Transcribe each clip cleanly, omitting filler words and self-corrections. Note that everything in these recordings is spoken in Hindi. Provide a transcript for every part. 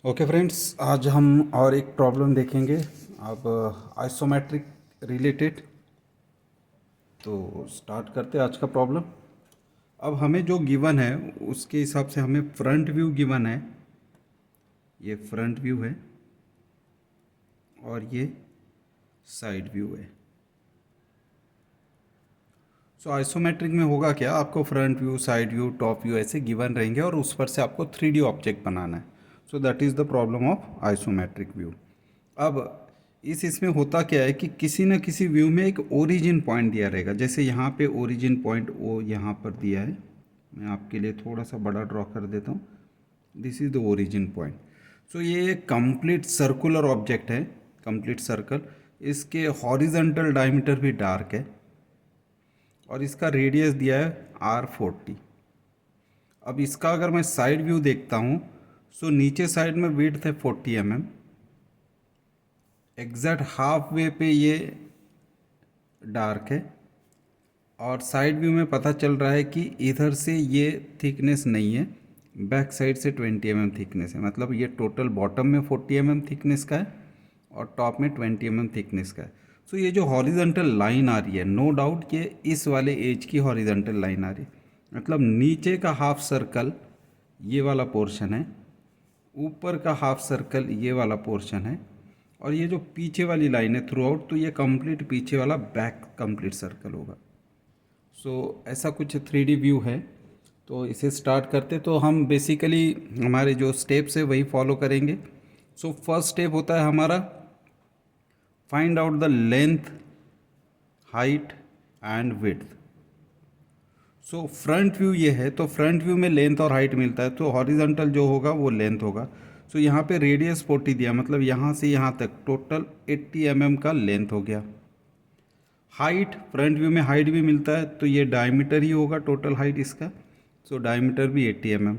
ओके फ्रेंड्स, आज हम और एक प्रॉब्लम देखेंगे। अब आइसोमेट्रिक रिलेटेड। तो स्टार्ट करते हैं आज का प्रॉब्लम। अब हमें जो गिवन है उसके हिसाब से हमें फ्रंट व्यू गिवन है। ये फ्रंट व्यू है और ये साइड व्यू है। सो आइसोमेट्रिक में होगा क्या, आपको front view, side view, top view ऐसे गिवन रहेंगे और उस पर से आपको 3D ऑब्जेक्ट बनाना है। So that is the problem of isometric view. अब इसमें होता क्या है कि किसी न किसी व्यू में एक ओरिजिन पॉइंट दिया रहेगा। जैसे यहाँ पे ओरिजिन पॉइंट वो यहाँ पर दिया है। मैं आपके लिए थोड़ा सा बड़ा ड्रॉ कर देता हूँ। This is the origin point. So ये एक कंप्लीट सर्कुलर ऑब्जेक्ट है, कंप्लीट सर्कल। इसके हॉरिजॉन्टल डायमीटर भी डार्क है और इसका रेडियस दिया है R40। अब इसका अगर मैं साइड व्यू देखता हूँ, सो नीचे साइड में विड्थ है 40 mm। एग्जैक्ट हाफ वे पे ये डार्क है और साइड व्यू में पता चल रहा है कि इधर से ये थिकनेस नहीं है, बैक साइड से 20 mm थिकनेस है। मतलब ये टोटल बॉटम में 40 mm थिकनेस का है और टॉप में 20 mm थिकनेस का है। सो ये जो हॉरिजॉन्टल लाइन आ रही है, नो डाउट ये इस वाले एज की हॉरिजॉन्टल लाइन आ रही है। मतलब नीचे का हाफ सर्कल ये वाला पोर्शन है, ऊपर का हाफ सर्कल ये वाला पोर्शन है और ये जो पीछे वाली लाइन है थ्रू आउट, तो ये कंप्लीट पीछे वाला बैक कंप्लीट सर्कल होगा। सो ऐसा कुछ 3D व्यू है। तो इसे स्टार्ट करते तो हम बेसिकली हमारे जो स्टेप्स है वही फॉलो करेंगे। सो फर्स्ट स्टेप होता है हमारा find out the length, height and width. So front view ये है, तो फ्रंट व्यू में लेंथ और हाइट मिलता है, तो हॉरिजॉन्टल जो होगा वो लेंथ होगा। सो यहाँ पे रेडियस 40 दिया, मतलब यहाँ से यहाँ तक टोटल 80 mm का लेंथ हो गया। हाइट, फ्रंट व्यू में हाइट भी मिलता है, तो ये डायमीटर ही होगा टोटल हाइट इसका। सो डायमीटर भी 80 mm।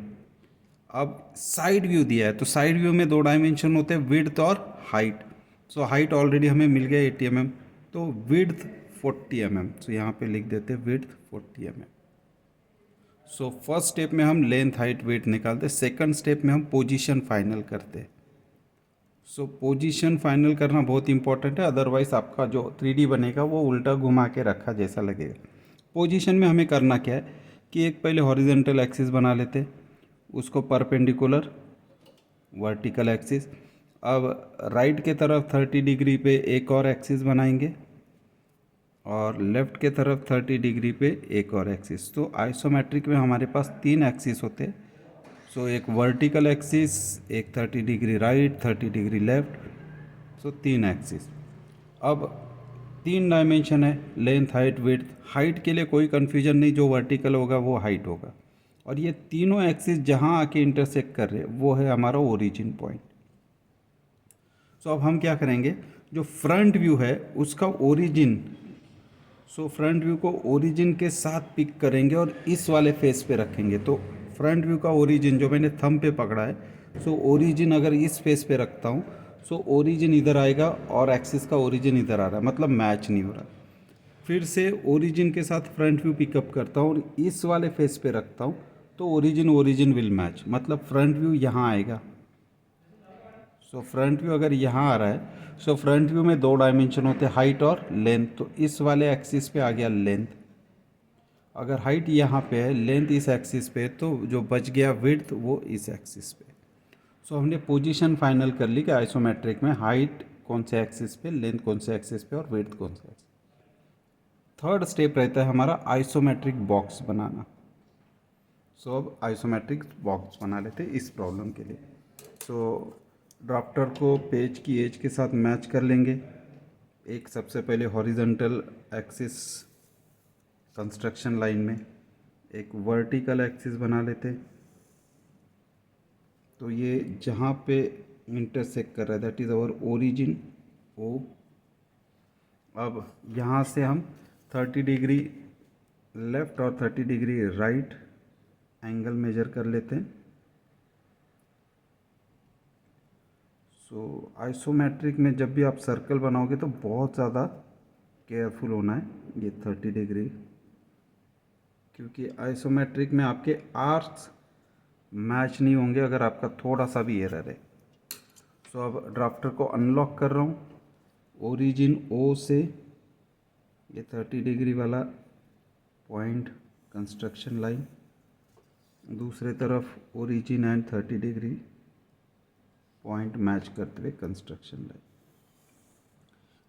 अब साइड व्यू दिया है, तो साइड व्यू में दो डायमेंशन होते हैं, विड्थ और हाइट। सो हाइट ऑलरेडी हमें मिल गया 80 mm, तो विड्थ 40 mm। सो यहाँ पे लिख देते हैं width 40 mm। So first step में हम लेंथ, हाइट, वेट निकालते, सेकंड स्टेप में हम पोजीशन फाइनल करते। सो पोजीशन फाइनल करना बहुत इंपॉर्टेंट है, अदरवाइज आपका जो 3D बनेगा वो उल्टा घुमा के रखा जैसा लगेगा। पोजीशन में हमें करना क्या है कि एक पहले हॉरिजॉन्टल एक्सिस बना लेते, उसको परपेंडिकुलर वर्टिकल एक्सिस। अब राइट के तरफ 30 डिग्री पे एक और एक्सिस बनाएंगे और लेफ़्ट के तरफ 30 डिग्री पे एक और एक्सिस। तो आइसोमेट्रिक में हमारे पास 3 एक्सिस होते हैं। सो एक वर्टिकल एक्सिस, एक 30 डिग्री राइट, 30 डिग्री लेफ़्ट। सो 3 एक्सिस। अब 3 डायमेंशन है, लेंथ, हाइट, विड्थ। हाइट के लिए कोई कन्फ्यूजन नहीं, जो वर्टिकल होगा वो हाइट होगा। और ये तीनों एक्सिस जहाँ आके इंटरसेक्ट कर रहे हैं वो है हमारा ओरिजिन पॉइंट। सो अब हम क्या करेंगे, जो फ्रंट व्यू है उसका ओरिजिन, सो फ्रंट व्यू को ओरिजिन के साथ पिक करेंगे और इस वाले फेस पे रखेंगे। तो फ्रंट व्यू का ओरिजिन जो मैंने थंब पे पकड़ा है, सो ओरिजिन अगर इस फेस पे रखता हूँ, सो ओरिजिन इधर आएगा और एक्सिस का ओरिजिन इधर आ रहा है, मतलब मैच नहीं हो रहा। फिर से ओरिजिन के साथ फ्रंट व्यू पिकअप करता हूँ और इस वाले फेस पे रखता हूँ, तो ओरिजिन ओरिजिन विल मैच, मतलब फ्रंट व्यू यहाँ आएगा। सो फ्रंट व्यू अगर यहाँ आ रहा है, सो फ्रंट व्यू में दो डायमेंशन होते हैं, हाइट और लेंथ। तो इस वाले एक्सिस पे आ गया लेंथ। अगर हाइट यहाँ पे है, लेंथ इस एक्सिस पे, तो जो बच गया विड्थ वो इस एक्सिस पे। सो हमने पोजीशन फाइनल कर ली कि आइसोमेट्रिक में हाइट कौन से एक्सिस पे, लेंथ कौन से एक्सिस पे और विड्थ कौन से एक्सिस। थर्ड स्टेप रहता है हमारा आइसोमेट्रिक बॉक्स बनाना। सो अब आइसोमेट्रिक बॉक्स बना लेते हैं इस प्रॉब्लम के लिए। सो ड्राफ्टर को पेज की एज के साथ मैच कर लेंगे। एक सबसे पहले हॉरिजॉन्टल एक्सिस कंस्ट्रक्शन लाइन में एक वर्टिकल एक्सिस बना लेते। तो ये जहाँ पे इंटरसेक्ट कर रहा है that is our origin O. अब यहाँ से हम 30 डिग्री लेफ़्ट और 30 डिग्री राइट एंगल मेजर कर लेते हैं। सो आइसोमेट्रिक में जब भी आप सर्कल बनाओगे तो बहुत ज़्यादा केयरफुल होना है, ये 30 डिग्री, क्योंकि आइसोमेट्रिक में आपके आर्क्स मैच नहीं होंगे अगर आपका थोड़ा सा भी एरर है। सो अब ड्राफ्टर को अनलॉक कर रहा हूँ। ओरिजिन ओ से ये 30 डिग्री वाला पॉइंट कंस्ट्रक्शन लाइन, दूसरे तरफ origin and 30 degree point match करते हुए कंस्ट्रक्शन लाइन।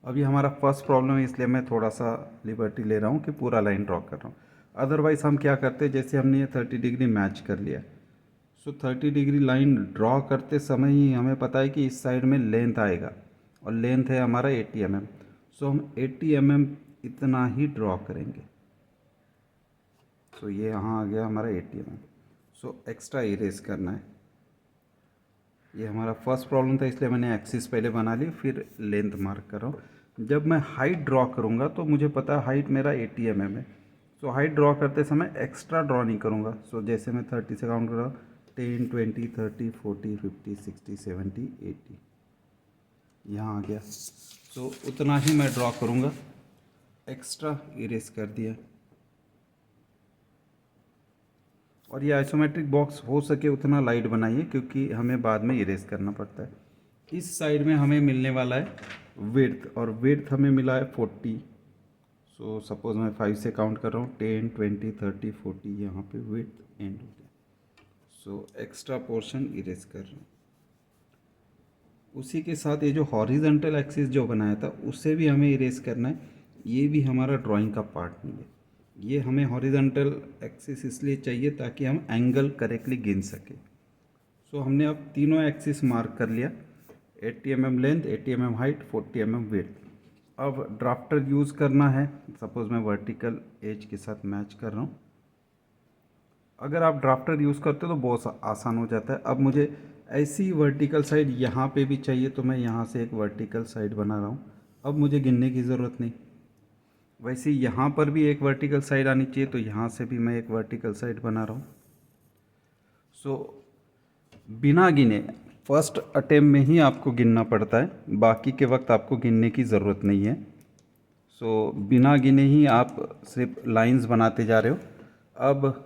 अब ये हमारा फर्स्ट प्रॉब्लम है, इसलिए मैं थोड़ा सा लिबर्टी ले रहा हूँ कि पूरा लाइन ड्रॉ कर रहा हूँ। अदरवाइज हम क्या करते हैं, जैसे हमने ये 30 डिग्री मैच कर लिया, सो 30 डिग्री लाइन ड्रॉ करते समय ही हमें पता है कि इस साइड में लेंथ आएगा और लेंथ है हमारा 80 mm। सो हम 80 mm इतना ही ड्रॉ करेंगे। सो ये यहाँ आ गया हमारा 80 mm। सो एक्स्ट्रा इरेज करना है। ये हमारा फर्स्ट प्रॉब्लम था, इसलिए मैंने एक्सिस पहले बना ली, फिर लेंथ मार्क कर रहा हूँ। जब मैं हाइट ड्रॉ करूँगा तो मुझे पता है हाइट मेरा 80 mm है। सो हाइट ड्रॉ करते समय एक्स्ट्रा ड्रॉ नहीं करूँगा। सो जैसे मैं 30 से काउंट कर रहा हूँ, 10, 20, 30, 40, 50, 60, 70, 80, यहाँ आ गया। सो उतना ही मैं ड्रॉ करूँगा, एक्स्ट्रा इरेज कर दिया। और ये आइसोमेट्रिक बॉक्स हो सके उतना लाइट बनाइए, क्योंकि हमें बाद में इरेज करना पड़ता है। इस साइड में हमें मिलने वाला है विड्थ, और विड्थ हमें मिला है 40। सो सपोज मैं 5 से काउंट कर रहा हूँ, 10, 20, 30, 40, यहाँ पे विड्थ एंड हो गया। सो एक्स्ट्रा पोर्शन इरेज कर रहा हूँ। उसी के साथ ये जो हॉरिजॉन्टल एक्सिस जो बनाया था उसे भी हमें इरेज करना है। ये भी हमारा ड्राइंग का पार्ट नहीं है। ये हमें हॉरिजॉन्टल एक्सिस इसलिए चाहिए ताकि हम एंगल करेक्टली गिन सकें। सो हमने अब तीनों एक्सिस मार्क कर लिया, 80 mm length, 80 mm height, 40 mm width. अब ड्राफ्टर यूज़ करना है। सपोज मैं वर्टिकल एज के साथ मैच कर रहा हूँ। अगर आप ड्राफ्टर यूज़ करते हो तो बहुत आसान हो जाता है। अब मुझे ऐसी वर्टिकल साइड यहाँ पे भी चाहिए, तो मैं यहाँ से एक वर्टिकल साइड बना रहा हूँ। अब मुझे गिनने की ज़रूरत नहीं। वैसे यहाँ पर भी एक वर्टिकल साइड आनी चाहिए, तो यहाँ से भी मैं एक वर्टिकल साइड बना रहा हूँ। सो बिना गिने फर्स्ट अटेम्प्ट में ही आपको गिनना पड़ता है, बाकी के वक्त आपको गिनने की ज़रूरत नहीं है। सो बिना गिने ही आप सिर्फ लाइंस बनाते जा रहे हो। अब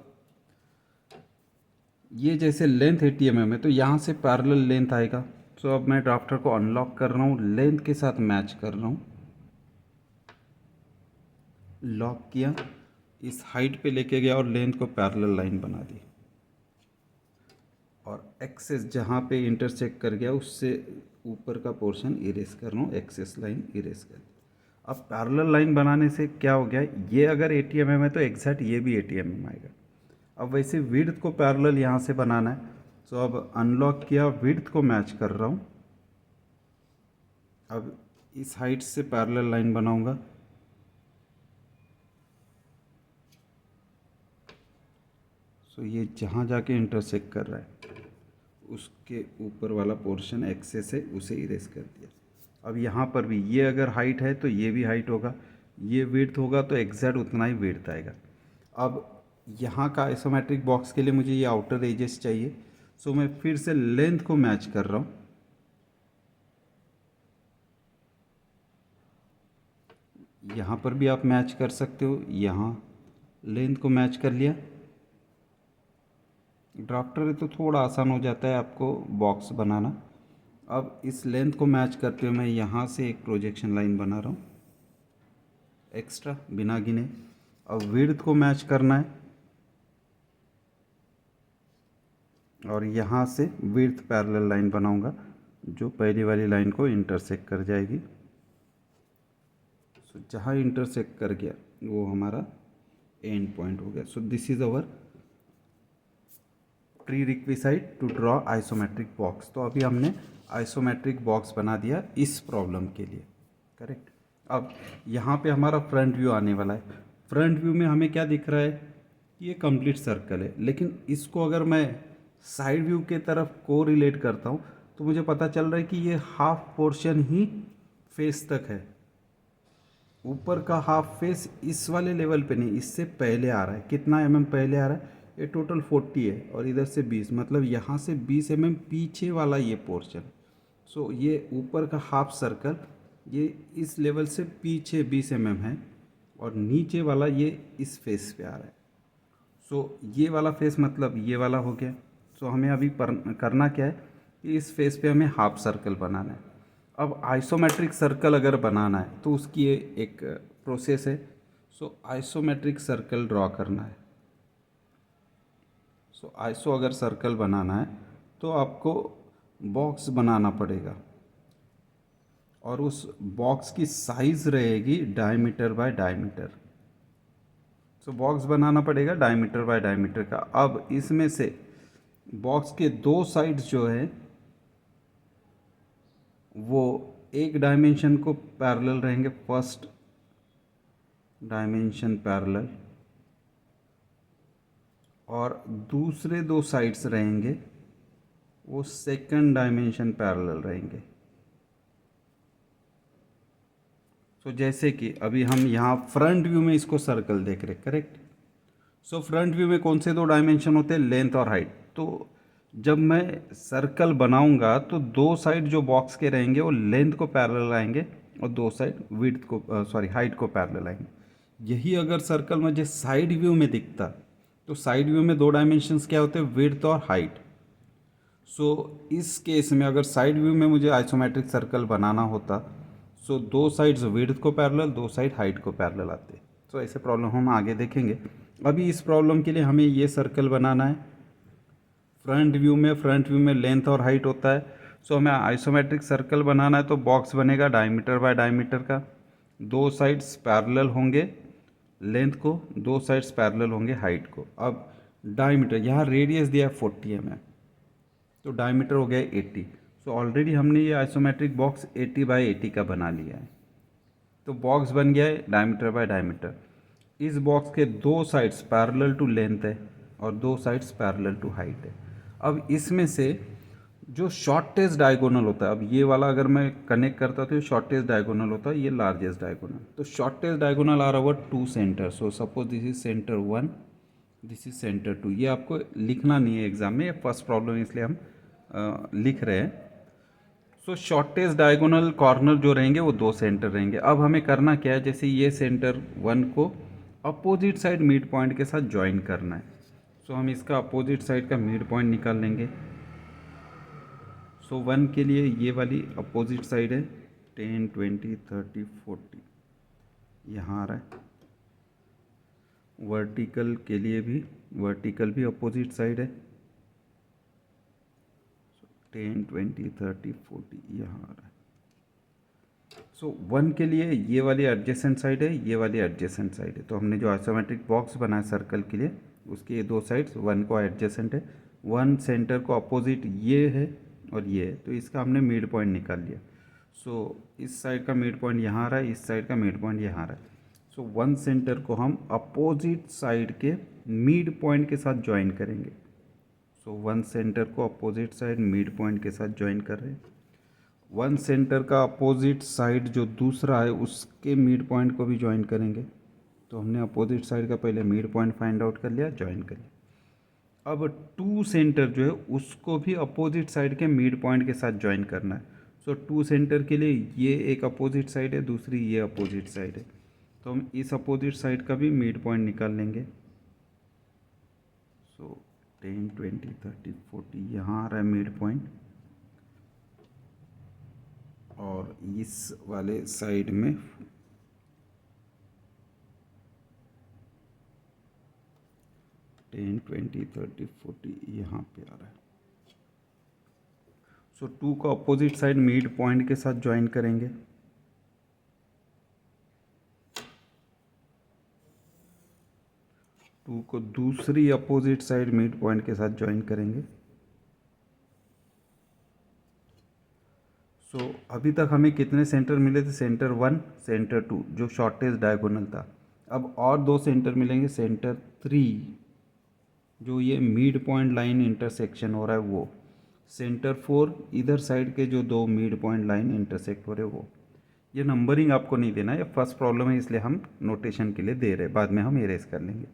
ये जैसे लेंथ 80 mm है, तो यहाँ से पैरेलल लेंथ आएगा। सो अब मैं ड्राफ्टर को अनलॉक कर रहा हूँ, लेंथ के साथ मैच कर रहा हूँ। लॉक किया, इस हाइट पे लेके गया और लेंथ को पैरेलल लाइन बना दी, और एक्सेस जहाँ पे इंटरसेक्ट कर गया उससे ऊपर का पोर्शन इरेज कर रहा हूँ, एक्सेस लाइन इरेज कर दी। अब पैरेलल लाइन बनाने से क्या हो गया, ये अगर 80 mm है तो एग्जैक्ट ये भी 80 mm आएगा। अब वैसे विड्थ को पैरेलल यहाँ से बनाना है। सो अब अनलॉक किया, विड्थ को मैच कर रहा हूँ। अब इस हाइट से पैरेलल लाइन बनाऊंगा। सो ये जहाँ जाके इंटरसेक्ट कर रहा है उसके ऊपर वाला पोर्शन एक्सेस है, उसे इरेज कर दिया। अब यहाँ पर भी ये अगर हाइट है तो ये भी हाइट होगा, ये विड्थ होगा तो एग्जैक्ट उतना ही विड्थ आएगा। अब यहाँ का आइसोमेट्रिक बॉक्स के लिए मुझे ये आउटर एजेस चाहिए। सो मैं फिर से लेंथ को मैच कर रहा हूँ। यहाँ पर भी आप मैच कर सकते हो, यहाँ लेंथ को मैच कर लिया। ड्राफ्टर है तो थोड़ा आसान हो जाता है आपको बॉक्स बनाना। अब इस लेंथ को मैच करते हुए मैं यहाँ से एक प्रोजेक्शन लाइन बना रहा हूँ एक्स्ट्रा बिना गिने। अब विड्थ को मैच करना है और यहाँ से विड्थ पैरेलल लाइन बनाऊंगा जो पहली वाली लाइन को इंटरसेक्ट कर जाएगी। सो जहाँ इंटरसेक्ट कर गया वो हमारा एंड पॉइंट हो गया। So this is our prerequisite to draw isometric box. तो अभी हमने आइसोमेट्रिक बॉक्स बना दिया इस प्रॉब्लम के लिए, करेक्ट। अब यहाँ पे हमारा फ्रंट व्यू आने वाला है। फ्रंट व्यू में हमें क्या दिख रहा है कि ये कंप्लीट सर्कल है, लेकिन इसको अगर मैं साइड व्यू के तरफ को रिलेट करता हूँ तो मुझे पता चल रहा है कि ये हाफ पोर्शन ही फेस तक है। ऊपर का हाफ फेस इस वाले लेवल पे नहीं, इससे पहले आ रहा है। कितना mm पहले आ रहा है, ये टोटल 40 है और इधर से 20, मतलब यहाँ से 20 mm पीछे वाला ये पोर्शन। सो ये ऊपर का हाफ सर्कल ये इस लेवल से पीछे 20 mm है और नीचे वाला ये इस फेस पे आ रहा है। सो ये वाला फेस मतलब ये वाला हो गया। सो हमें अभी करना क्या है, इस फेस पे हमें हाफ सर्कल बनाना है। अब आइसोमेट्रिक सर्कल अगर बनाना है तो उसकी एक प्रोसेस है। सो आइसोमेट्रिक सर्कल ड्रॉ करना है। सो आइसो अगर सर्कल बनाना है तो आपको बॉक्स बनाना पड़ेगा और उस बॉक्स की साइज रहेगी diameter by diameter. So box बनाना पड़ेगा डायमीटर बाय डायमीटर का। अब इसमें से बॉक्स के दो साइड्स जो है वो एक डायमेंशन को पैरेलल रहेंगे, फर्स्ट डायमेंशन पैरेलल, और दूसरे दो साइड्स रहेंगे वो सेकंड डायमेंशन पैरेलल रहेंगे। सो जैसे कि अभी हम यहाँ फ्रंट व्यू में इसको सर्कल देख रहे, करेक्ट। सो फ्रंट व्यू में कौन से दो डायमेंशन होते हैं, लेंथ और हाइट। तो जब मैं सर्कल बनाऊंगा तो दो साइड जो बॉक्स के रहेंगे वो लेंथ को पैरेलल आएंगे और दो साइड विड्थ को हाइट को पैरेलल आएंगे। यही अगर सर्कल मुझे साइड व्यू में दिखता तो साइड व्यू में दो डायमेंशंस क्या होते हैं, विड्थ और हाइट। सो इस केस में अगर साइड व्यू में मुझे आइसोमेट्रिक सर्कल बनाना होता सो दो साइड्स विड्थ को पैरेलल, दो साइड हाइट को पैरेलल आते। सो ऐसे प्रॉब्लम हम आगे देखेंगे। अभी इस प्रॉब्लम के लिए हमें ये सर्कल बनाना है। फ्रंट व्यू में लेंथ और हाइट होता है। सो हमें आइसोमेट्रिक सर्कल बनाना है तो बॉक्स बनेगा डायमीटर बाय डायमीटर का, दो साइड्स पैरेलल होंगे लेंथ को, दो साइड्स पैरेलल होंगे हाइट को। अब डायमीटर, यहाँ रेडियस दिया है 40 mm, तो डायमीटर हो गया 80। सो ऑलरेडी हमने ये आइसोमेट्रिक बॉक्स 80 बाय 80 का बना लिया है, तो बॉक्स बन गया है डायमीटर बाय डायमीटर। इस बॉक्स के दो साइड्स पैरेलल टू लेंथ है और दो साइड्स पैरेलल टू हाइट है। अब इसमें से जो शॉर्टेस्ट डायगोनल होता है, अब ये वाला अगर मैं कनेक्ट करता तो ये शॉर्टेस्ट डायगोनल होता है, ये लार्जेस्ट डायगोनल। तो shortest diagonal R over two centre. So suppose this is centre 1, this is centre 2। ये आपको लिखना नहीं है एग्जाम में, ये फर्स्ट प्रॉब्लम इसलिए हम लिख रहे हैं। सो शॉर्टेस्ट डायगोनल कॉर्नर जो रहेंगे वो दो सेंटर रहेंगे। अब हमें करना क्या है, जैसे ये सेंटर 1 को अपोजिट साइड मिड पॉइंट के साथ ज्वाइन करना है। सो हम इसका अपोजिट साइड का मिड पॉइंट निकाल लेंगे। सो 1 के लिए ये वाली अपोजिट साइड है 10, 20, 30, 40, यहाँ आ रहा है। वर्टिकल के लिए भी, वर्टिकल भी अपोजिट साइड है 10, 20, 30, 40, यहाँ आ रहा है। सो 1 के लिए ये वाली एडजेसेंट साइड है, ये वाली एडजेसेंट साइड है। तो हमने जो आइसोमेट्रिक बॉक्स बनाया सर्कल के लिए उसके ये दो साइड्स 1 को एडजेसेंट है, 1 सेंटर को अपोजिट ये है और ये है, तो इसका हमने मिड पॉइंट निकाल लिया। सो इस साइड का मिड पॉइंट यहाँ आ रहा है, इस साइड का मिड पॉइंट यहाँ आ रहा है। सो 1 सेंटर को हम अपोजिट साइड के मिड पॉइंट के साथ ज्वाइन करेंगे। सो 1 सेंटर को अपोजिट साइड मिड पॉइंट के साथ ज्वाइन कर रहे हैं। 1 सेंटर का अपोजिट साइड जो दूसरा है उसके मिड पॉइंट को भी ज्वाइन करेंगे। तो हमने अपोजिट साइड का पहले मिड पॉइंट फाइंड आउट कर लिया, ज्वाइन कर लिया। अब 2 सेंटर जो है उसको भी अपोजिट साइड के मिड पॉइंट के साथ ज्वाइन करना है। सो 2 सेंटर के लिए ये एक अपोजिट साइड है, दूसरी ये अपोजिट साइड है, तो हम इस अपोजिट साइड का भी मिड पॉइंट निकाल लेंगे। सो 10, 20, 30, 40 यहाँ आ रहा है मिड पॉइंट, और इस वाले साइड में 10, 20, 30, 40 यहाँ पे आ रहा है। सो 2 को अपोजिट साइड मिड पॉइंट के साथ ज्वाइन करेंगे। टू को दूसरी अपोजिट साइड मिड पॉइंट के साथ ज्वाइन करेंगे। सो अभी तक हमें कितने सेंटर मिले थे, सेंटर 1, सेंटर 2 जो शॉर्टेस्ट डायगोनल था। अब और दो सेंटर मिलेंगे, सेंटर 3 जो ये मिड पॉइंट लाइन इंटरसेक्शन हो रहा है वो, सेंटर 4 इधर साइड के जो दो मिड पॉइंट लाइन इंटरसेक्ट हो रहे हैं वो। ये नंबरिंग आपको नहीं देना है, ये फर्स्ट प्रॉब्लम है इसलिए हम नोटेशन के लिए दे रहे हैं, बाद में हम इरेज कर लेंगे।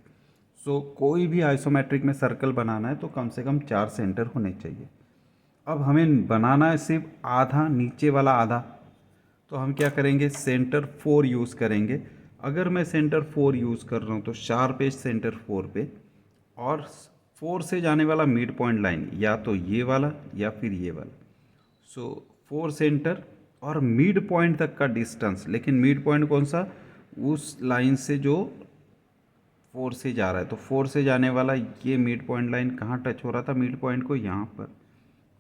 सो कोई भी आइसोमेट्रिक में सर्कल बनाना है तो कम से कम 4 सेंटर होने चाहिए। अब हमें बनाना है सिर्फ आधा, नीचे वाला आधा, तो हम क्या करेंगे, सेंटर 4 यूज़ करेंगे। अगर मैं सेंटर 4 यूज़ कर रहा हूँ तो शार्प एज सेंटर 4 पे और 4 से जाने वाला मिड पॉइंट लाइन या तो ये वाला या फिर ये वाला। सो 4 सेंटर और मिड पॉइंट तक का डिस्टेंस, लेकिन मिड पॉइंट कौन सा, उस लाइन से जो 4 से जा रहा है। तो 4 से जाने वाला ये मिड पॉइंट लाइन कहाँ टच हो रहा था मिड पॉइंट को, यहाँ पर।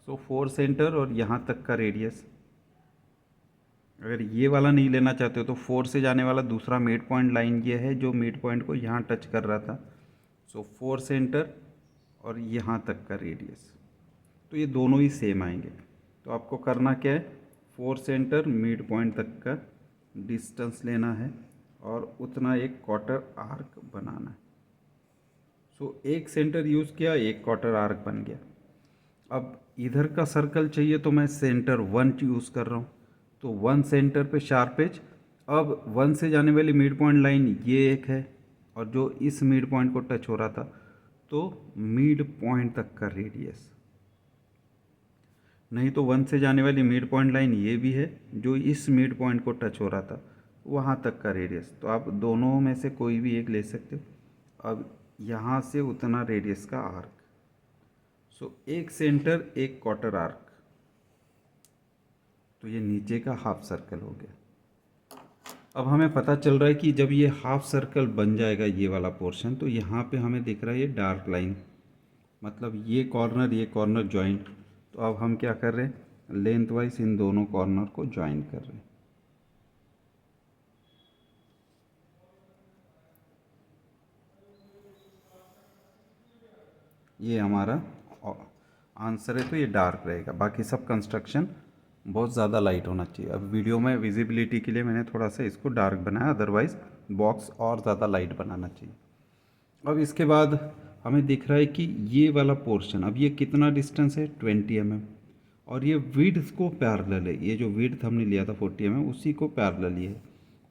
सो 4 सेंटर और यहाँ तक का रेडियस। अगर ये वाला नहीं लेना चाहते हो तो 4 से जाने वाला दूसरा मिड पॉइंट लाइन ये है जो मिड पॉइंट को यहाँ टच कर रहा था। सो 4 सेंटर और यहाँ तक का रेडियस, तो ये दोनों ही सेम आएंगे। तो आपको करना क्या है, 4 सेंटर मिड पॉइंट तक का डिस्टेंस लेना है और उतना एक क्वार्टर आर्क बनाना है। सो एक सेंटर यूज़ किया, एक क्वार्टर आर्क बन गया। अब इधर का सर्कल चाहिए तो मैं सेंटर 1 यूज़ कर रहा हूँ, तो 1 सेंटर पे शार्प एज। अब 1 से जाने वाली मिड पॉइंट लाइन ये एक है और जो इस मिड पॉइंट को टच हो रहा था, तो मिड पॉइंट तक का रेडियस। नहीं तो 1 से जाने वाली मिड पॉइंट लाइन ये भी है जो इस मिड पॉइंट को टच हो रहा था, वहाँ तक का रेडियस। तो आप दोनों में से कोई भी एक ले सकते हो। अब यहाँ से उतना रेडियस का आर्क। सो एक सेंटर एक क्वार्टर आर्क, तो ये नीचे का हाफ सर्कल हो गया। अब हमें पता चल रहा है कि जब ये हाफ सर्कल बन जाएगा ये वाला पोर्शन, तो यहाँ पे हमें दिख रहा है ये डार्क लाइन, मतलब ये कॉर्नर जॉइंट। तो अब हम क्या कर रहे हैं, लेंथ वाइज इन दोनों कॉर्नर को ज्वाइन कर रहे हैं। ये हमारा आंसर है। तो ये डार्क रहेगा, बाकी सब कंस्ट्रक्शन बहुत ज़्यादा लाइट होना चाहिए। अब वीडियो में विजिबिलिटी के लिए मैंने थोड़ा सा इसको डार्क बनाया, अदरवाइज़ बॉक्स और ज़्यादा लाइट बनाना चाहिए। अब इसके बाद हमें दिख रहा है कि ये वाला पोर्शन, अब ये कितना डिस्टेंस है 20 mm, और ये विड्थ को पैरेलल है। ये जो विड्थ हमने लिया था 40 mm उसी को पैरेलल ही है।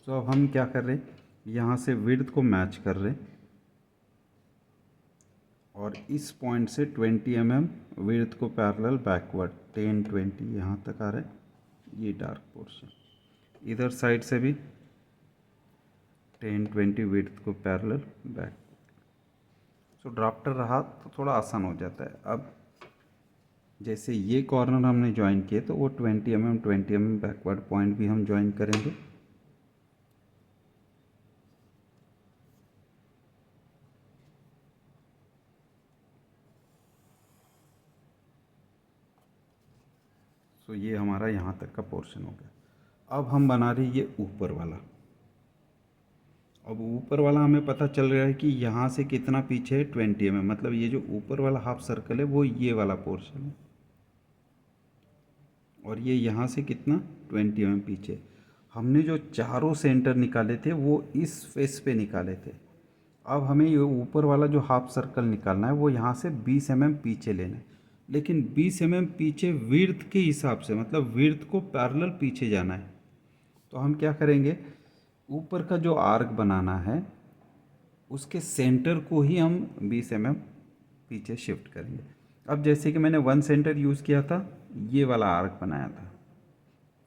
तो अब हम क्या कर रहे हैं, यहाँ से विड्थ को मैच कर रहे हैं और इस पॉइंट से 20 mm विड्थ को पैरेलल बैकवर्ड 10-20 यहाँ तक आ रहा है ये डार्क पोर्शन। इधर साइड से भी 10-20 विड्थ को पैरेलल बैक। सो ड्राफ्टर रहा तो थोड़ा आसान हो जाता है। अब जैसे ये कॉर्नर हमने ज्वाइन किए तो वो 20 mm बैकवर्ड पॉइंट भी हम ज्वाइन करेंगे। सो ये हमारा यहाँ तक का पोर्शन हो गया। अब हम बना रहे ये ऊपर वाला। अब ऊपर वाला हमें पता चल रहा है कि यहाँ से कितना पीछे है 20 mm, मतलब ये जो ऊपर वाला हाफ सर्कल है वो ये वाला पोर्शन है और ये यहाँ से कितना 20 mm पीछे। हमने जो चारों सेंटर निकाले थे वो इस फेस पे निकाले थे। अब हमें ये ऊपर वाला जो हाफ सर्कल निकालना है वो यहाँ से 20 mm पीछे लेना है, लेकिन 20 mm पीछे विड्थ के हिसाब से, मतलब विड्थ को पैरेलल पीछे जाना है। तो हम क्या करेंगे, ऊपर का जो आर्क बनाना है उसके सेंटर को ही हम 20 mm पीछे शिफ्ट करेंगे। अब जैसे कि मैंने 1 सेंटर यूज़ किया था, ये वाला आर्क बनाया था।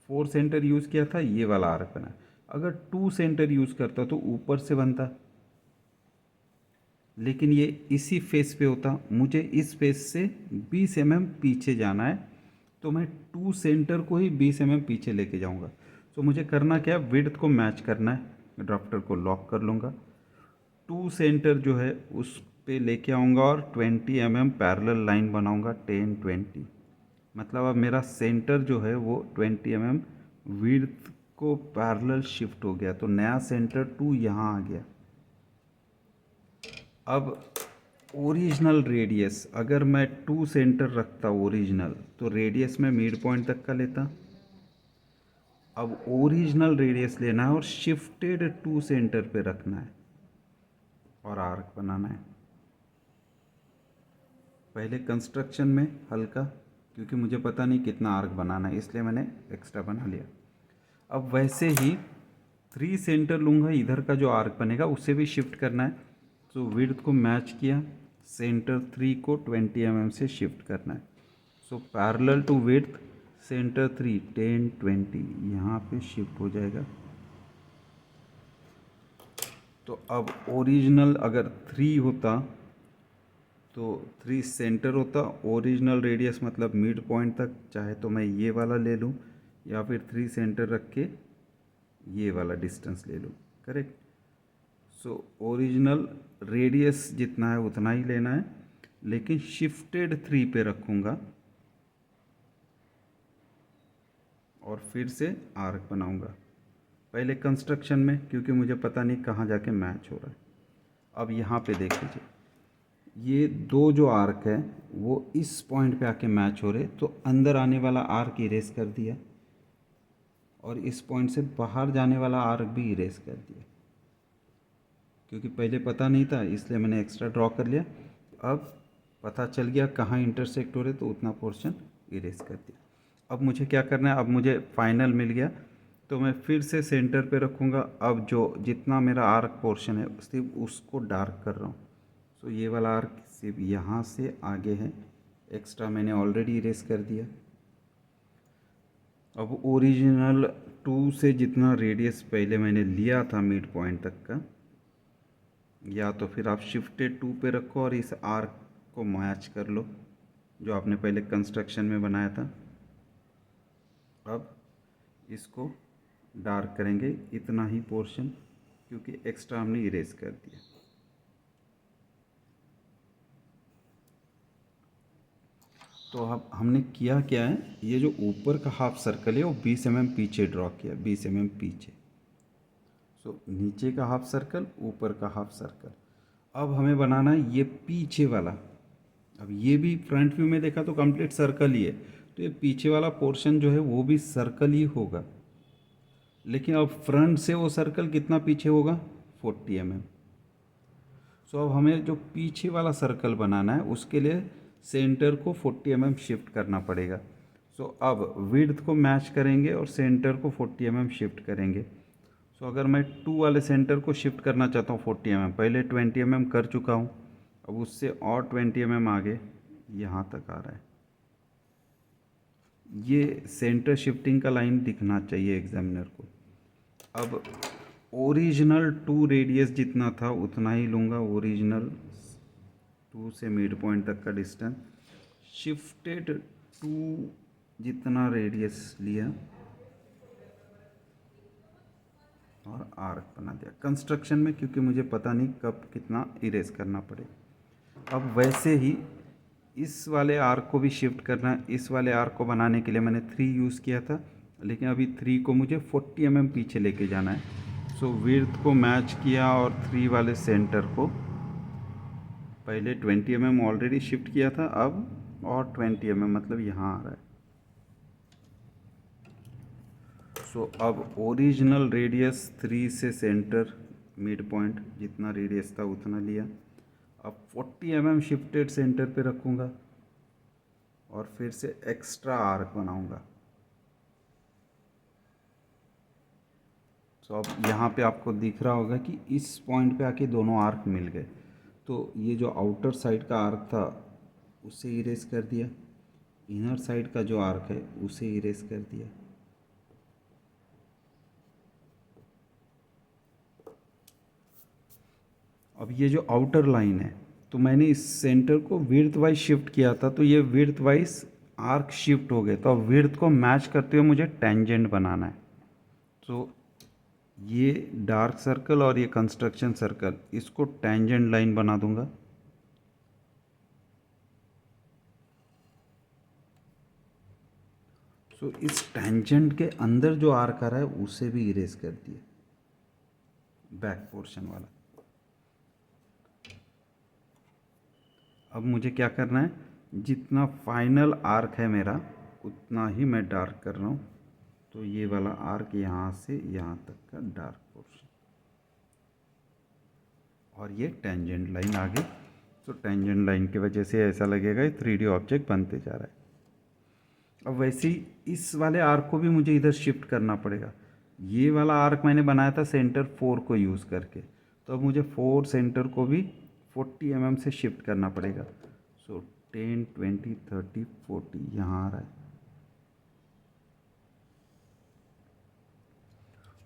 4 सेंटर यूज़ किया था, ये वाला आर्क बनाया। अगर 2 सेंटर यूज़ करता तो ऊपर से बनता, लेकिन ये इसी फेस पे होता। मुझे इस फेस से 20 mm पीछे जाना है, तो मैं 2 सेंटर को ही 20 mm पीछे लेके जाऊंगा। तो मुझे करना क्या है, विड्थ को मैच करना है। ड्राफ्टर को लॉक कर लूँगा, 2 सेंटर जो है उस पे लेके आऊँगा और 20 mm पैरेलल लाइन बनाऊँगा 10-20। मतलब अब मेरा सेंटर जो है वो 20 mm विड्थ को पैरेलल शिफ्ट हो गया, तो नया सेंटर 2 यहाँ आ गया। अब ओरिजिनल रेडियस अगर मैं 2 सेंटर रखता ओरिजिनल, तो रेडियस में मिड पॉइंट तक का लेता। अब ओरिजिनल रेडियस लेना है और शिफ्टेड 2 सेंटर पे रखना है और आर्क बनाना है। पहले कंस्ट्रक्शन में हल्का, क्योंकि मुझे पता नहीं कितना आर्क बनाना है इसलिए मैंने एक्स्ट्रा बना लिया। अब वैसे ही 3 सेंटर लूँगा, इधर का जो आर्क बनेगा उसे भी शिफ्ट करना है। तो विड्थ को मैच किया, सेंटर 3 को 20 mm से शिफ्ट करना है। So parallel to width centre 3 10-20 यहाँ पे शिफ्ट हो जाएगा। तो अब ओरिजिनल अगर 3 होता तो 3 सेंटर होता, ओरिजिनल रेडियस मतलब मिड पॉइंट तक, चाहे तो मैं ये वाला ले लूँ या फिर 3 सेंटर रख के ये वाला डिस्टेंस ले लूँ। करेक्ट। सो ओरिजिनल रेडियस जितना है उतना ही लेना है, लेकिन शिफ्टेड 3 पे रखूँगा और फिर से आर्क बनाऊँगा। पहले कंस्ट्रक्शन में, क्योंकि मुझे पता नहीं कहाँ जाके मैच हो रहा है। अब यहाँ पे देख लीजिए, ये दो जो आर्क है वो इस पॉइंट पे आके मैच हो रहे, तो अंदर आने वाला आर्क इरेज कर दिया और इस पॉइंट से बाहर जाने वाला आर्क भी इरेज कर दिया। क्योंकि पहले पता नहीं था इसलिए मैंने एक्स्ट्रा ड्रॉ कर लिया। अब पता चल गया कहाँ इंटरसेक्ट हो रहे, तो उतना पोर्शन इरेज कर दिया। अब मुझे क्या करना है, अब मुझे फाइनल मिल गया, तो मैं फिर से सेंटर पे रखूँगा। अब जो जितना मेरा आर्क पोर्शन है सिर्फ उसको डार्क कर रहा हूँ। सो ये वाला आर्क सिर्फ यहाँ से आगे है, एक्स्ट्रा मैंने ऑलरेडी इरेज कर दिया। अब ओरिजिनल 2 से जितना रेडियस पहले मैंने लिया था मिड पॉइंट तक का, या तो फिर आप शिफ्टेड 2 पे रखो और इस आर्क को मैच कर लो जो आपने पहले कंस्ट्रक्शन में बनाया था। अब इसको डार्क करेंगे इतना ही पोर्शन, क्योंकि एक्स्ट्रा हमने इरेज कर दिया। तो अब हमने किया क्या है, ये जो ऊपर का हाफ सर्कल है वो 20 mm पीछे ड्रॉ किया, 20 mm पीछे। सो नीचे का हाफ सर्कल, ऊपर का हाफ सर्कल। अब हमें बनाना है ये पीछे वाला। अब ये भी फ्रंट व्यू में देखा तो कंप्लीट सर्कल ही है, तो ये पीछे वाला पोर्शन जो है वो भी सर्कल ही होगा। लेकिन अब फ्रंट से वो सर्कल कितना पीछे होगा, 40 mm। सो अब हमें जो पीछे वाला सर्कल बनाना है उसके लिए सेंटर को 40 mm शिफ्ट करना पड़ेगा। सो अब विड्थ को मैच करेंगे और सेंटर को 40 mm शिफ्ट करेंगे। सो अगर मैं 2 वाले सेंटर को शिफ्ट करना चाहता हूँ 40 mm, पहले 20 mm कर चुका हूँ, अब उससे और 20 mm आगे यहाँ तक आ रहा है। ये सेंटर शिफ्टिंग का लाइन दिखना चाहिए एग्जामिनर को। अब ओरिजिनल 2 रेडियस जितना था उतना ही लूँगा, ओरिजिनल 2 से मिड पॉइंट तक का डिस्टेंस। शिफ्टेड 2 जितना रेडियस लिया और आर्क बना दिया कंस्ट्रक्शन में, क्योंकि मुझे पता नहीं कब कितना इरेज करना पड़े। अब वैसे ही इस वाले आर्क को भी शिफ्ट करना है। इस वाले आर्क को बनाने के लिए मैंने 3 यूज़ किया था, लेकिन अभी 3 को मुझे 40 mm पीछे लेके जाना है। सो विड्थ को मैच किया और 3 वाले सेंटर को पहले 20 mm ऑलरेडी शिफ्ट किया था, अब और 20 mm मतलब यहाँ आ रहा है। सो अब ओरिजिनल रेडियस 3 से सेंटर मिड पॉइंट जितना रेडियस था उतना लिया। अब 40 mm शिफ्टेड सेंटर पे रखूँगा और फिर से एक्स्ट्रा आर्क बनाऊँगा। सो अब यहाँ पे आपको दिख रहा होगा कि इस पॉइंट पे आके दोनों आर्क मिल गए। तो ये जो आउटर साइड का आर्क था उसे इरेज कर दिया, इनर साइड का जो आर्क है उसे इरेज कर दिया। अब ये जो आउटर लाइन है, तो मैंने इस सेंटर को विड्थ वाइज शिफ्ट किया था, तो ये विड्थ वाइज आर्क शिफ्ट हो गए। तो अब विड्थ को मैच करते हुए मुझे टेंजेंट बनाना है। तो ये डार्क सर्कल और ये कंस्ट्रक्शन सर्कल, इसको टेंजेंट लाइन बना दूंगा। सो इस टेंजेंट के अंदर जो आर्क आ रहा है उसे भी इरेज कर दिए, बैक पोर्शन वाला। अब मुझे क्या करना है, जितना फाइनल आर्क है मेरा उतना ही मैं डार्क कर रहा हूँ। तो ये वाला आर्क यहाँ से यहाँ तक का डार्क पोर्शन, और ये टेंजेंट लाइन आगे। तो टेंजेंट लाइन की वजह से ऐसा लगेगा ये 3D ऑब्जेक्ट बनते जा रहा है। अब वैसे ही इस वाले आर्क को भी मुझे इधर शिफ्ट करना पड़ेगा। ये वाला आर्क मैंने बनाया था सेंटर 4 को यूज़ करके, तो अब मुझे 4 सेंटर को भी 40 mm से शिफ्ट करना पड़ेगा। सो 10, 20, 30, 40 यहाँ आ रहा है।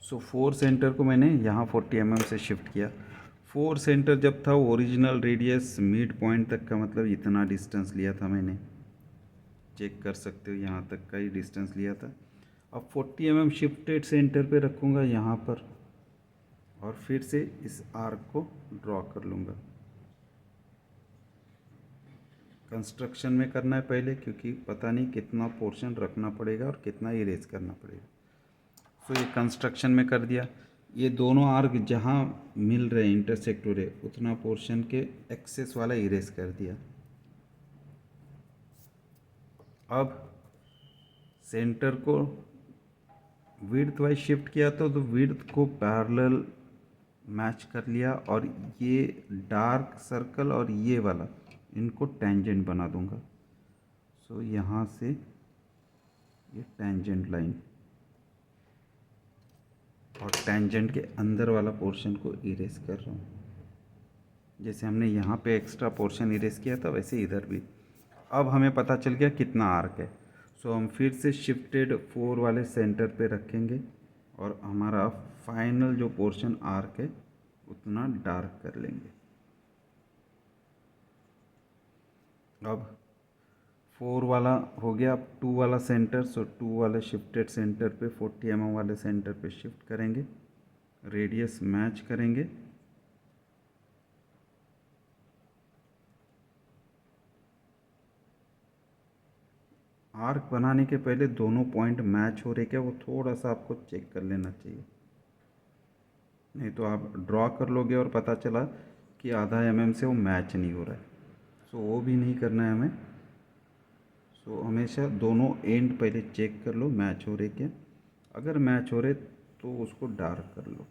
सो 4 सेंटर को मैंने यहाँ 40 mm से शिफ्ट किया। फोर सेंटर जब था ओरिजिनल रेडियस मिड पॉइंट तक का मतलब इतना डिस्टेंस लिया था मैंने, चेक कर सकते हो यहाँ तक का ही डिस्टेंस लिया था। अब 40 mm शिफ्टेड सेंटर पे रखूँगा यहाँ पर और फिर से इस आर्क को ड्रॉ कर लूँगा। कंस्ट्रक्शन में करना है पहले, क्योंकि पता नहीं कितना पोर्शन रखना पड़ेगा और कितना इरेज करना पड़ेगा। सो ये कंस्ट्रक्शन में कर दिया। ये दोनों आर्क जहाँ मिल रहे हैं इंटरसेक्ट हो रहे उतना पोर्शन के एक्सेस वाला इरेज कर दिया। अब सेंटर को विड्थ वाइज शिफ्ट किया तो विड्थ को पैरेलल मैच कर लिया और ये डार्क सर्कल और ये वाला इनको टेंजेंट बना दूंगा। सो यहाँ से ये टेंजेंट लाइन और टेंजेंट के अंदर वाला पोर्शन को इरेज कर रहा हूँ। जैसे हमने यहाँ पे एक्स्ट्रा पोर्शन इरेज किया था वैसे इधर भी। अब हमें पता चल गया कितना आर्क है। सो हम फिर से शिफ्टेड 4 वाले सेंटर पे रखेंगे और हमारा फाइनल जो पोर्शन आर्क है उतना डार्क कर लेंगे। अब 4 वाला हो गया। अब 2 वाला सेंटर, सो 2 वाले शिफ्टेड सेंटर पे 40 mm वाले सेंटर पे शिफ्ट करेंगे, रेडियस मैच करेंगे। आर्क बनाने के पहले दोनों पॉइंट मैच हो रहे क्या वो थोड़ा सा आपको चेक कर लेना चाहिए, नहीं तो आप ड्रॉ कर लोगे और पता चला कि आधा mm से वो मैच नहीं हो रहा है। सो वो भी नहीं करना है हमें। सो हमेशा दोनों एंड पहले चेक कर लो मैच हो रहे क्या। अगर मैच हो रहे तो उसको डार्क कर लो।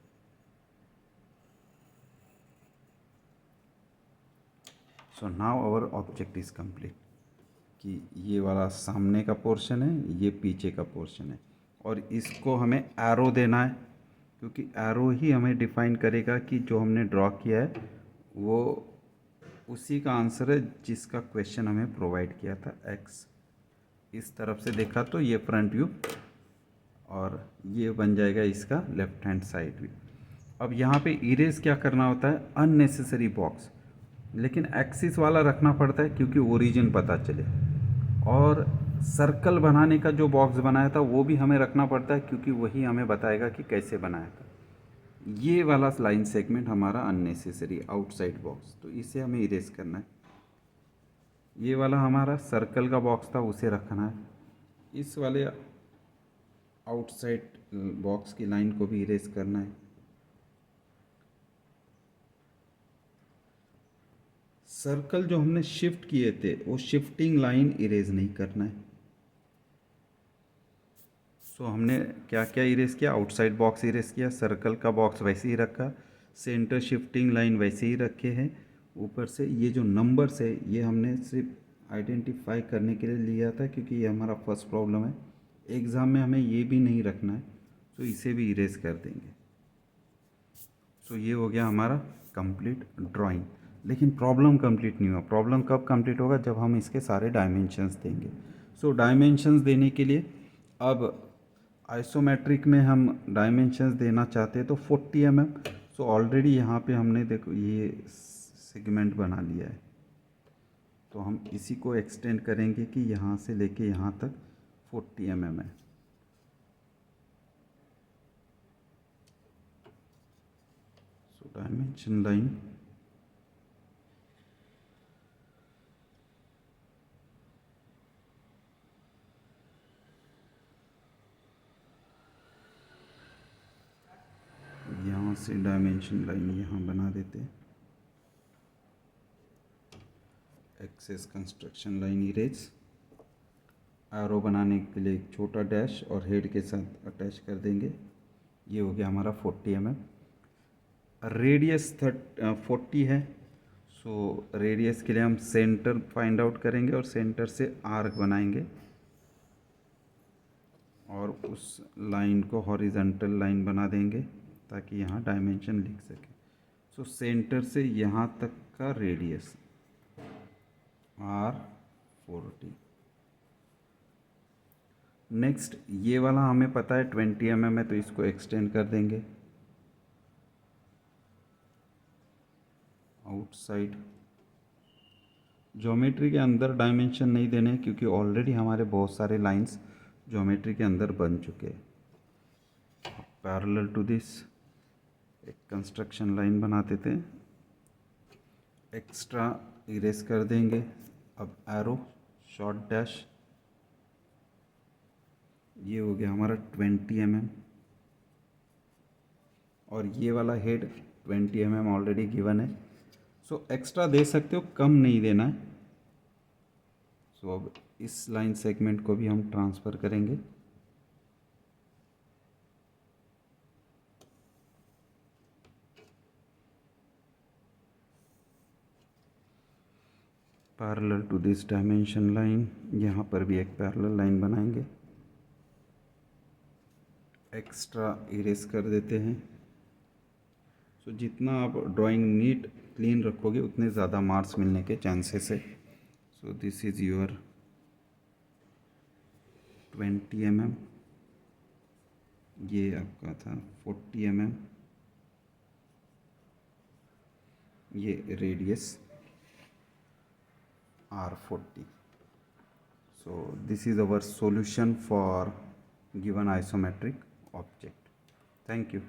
So now our object is complete कि ये वाला सामने का पोर्शन है, ये पीछे का पोर्शन है और इसको हमें एरो देना है, क्योंकि एरो ही हमें डिफाइन करेगा कि जो हमने ड्रॉ किया है वो उसी का आंसर है जिसका क्वेश्चन हमें प्रोवाइड किया था। एक्स इस तरफ से देखा तो ये फ्रंट व्यू और ये बन जाएगा इसका लेफ्ट हैंड साइड व्यू। अब यहाँ पे इरेज क्या करना होता है, अननेसेसरी बॉक्स, लेकिन एक्सिस वाला रखना पड़ता है क्योंकि ओरिजिन पता चले। और सर्कल बनाने का जो बॉक्स बनाया था वो भी हमें रखना पड़ता है क्योंकि वही हमें बताएगा कि कैसे बनाया था। ये वाला लाइन सेगमेंट हमारा अननेसेसरी आउटसाइड बॉक्स, तो इसे हमें इरेज करना है। ये वाला हमारा सर्कल का बॉक्स था उसे रखना है। इस वाले आउटसाइड बॉक्स की लाइन को भी इरेज करना है। सर्कल जो हमने शिफ्ट किए थे वो शिफ्टिंग लाइन इरेज नहीं करना है। सो हमने क्या क्या इरेज किया, आउटसाइड बॉक्स इरेज किया, सर्कल का बॉक्स वैसे ही रखा, सेंटर शिफ्टिंग लाइन वैसे ही रखे हैं। ऊपर से ये जो नंबर्स है ये हमने सिर्फ आइडेंटिफाई करने के लिए लिया था क्योंकि ये हमारा फर्स्ट प्रॉब्लम है। एग्ज़ाम में हमें ये भी नहीं रखना है तो इसे भी इरेज कर देंगे। सो ये हो गया हमारा कंप्लीट ड्राइंग। लेकिन प्रॉब्लम कंप्लीट नहीं हुआ। प्रॉब्लम कब कंप्लीट होगा, जब हम इसके सारे डायमेंशंस देंगे। सो डायमेंशंस देने के लिए अब आइसोमेट्रिक में हम डायमेंशंस देना चाहते हैं तो 40 mm। सो ऑलरेडी यहाँ पे हमने देखो ये सेगमेंट बना लिया है तो हम इसी को एक्सटेंड करेंगे कि यहाँ से लेके यहाँ तक 40 mm है। सो डायमेंशन लाइन यहाँ से डायमेंशन लाइन यहाँ बना देते हैं। Excess construction line erase, arrow बनाने के लिए एक छोटा डैश और हेड के साथ अटैच कर देंगे। ये हो गया हमारा 40 mm। रेडियस 40 है। सो रेडियस के लिए हम सेंटर फाइंड आउट करेंगे और सेंटर से आर्क बनाएंगे और उस लाइन को हॉरिजॉन्टल लाइन बना देंगे ताकि यहाँ डायमेंशन लिख सके। सो सेंटर से यहाँ तक का रेडियस R40। नेक्स्ट ये वाला हमें पता है 20 mm है तो इसको एक्सटेंड कर देंगे। आउटसाइड ज्योमेट्री के अंदर डायमेंशन नहीं देने क्योंकि ऑलरेडी हमारे बहुत सारे लाइंस ज्योमेट्री के अंदर बन चुके हैं। पैरेलल टू दिस एक कंस्ट्रक्शन लाइन बनाते थे, एक्स्ट्रा इरेज कर देंगे। अब एरो शॉर्ट डैश, ये हो गया हमारा 20 mm और ये वाला हेड 20 mm ऑलरेडी गिवन है। सो एक्स्ट्रा दे सकते हो, कम नहीं देना है। सो अब इस लाइन सेगमेंट को भी हम ट्रांसफ़र करेंगे। Parallel to this dimension line, यहाँ पर भी एक पैरेलल लाइन बनाएंगे, एक्स्ट्रा इरेज कर देते हैं। सो जितना आप ड्राइंग नीट क्लीन रखोगे उतने ज़्यादा मार्क्स मिलने के चांसेस है। सो दिस इज़ योर 20 mm, ये आपका था 40 mm, ये radius R40. So this is our solution for given isometric object. Thank you.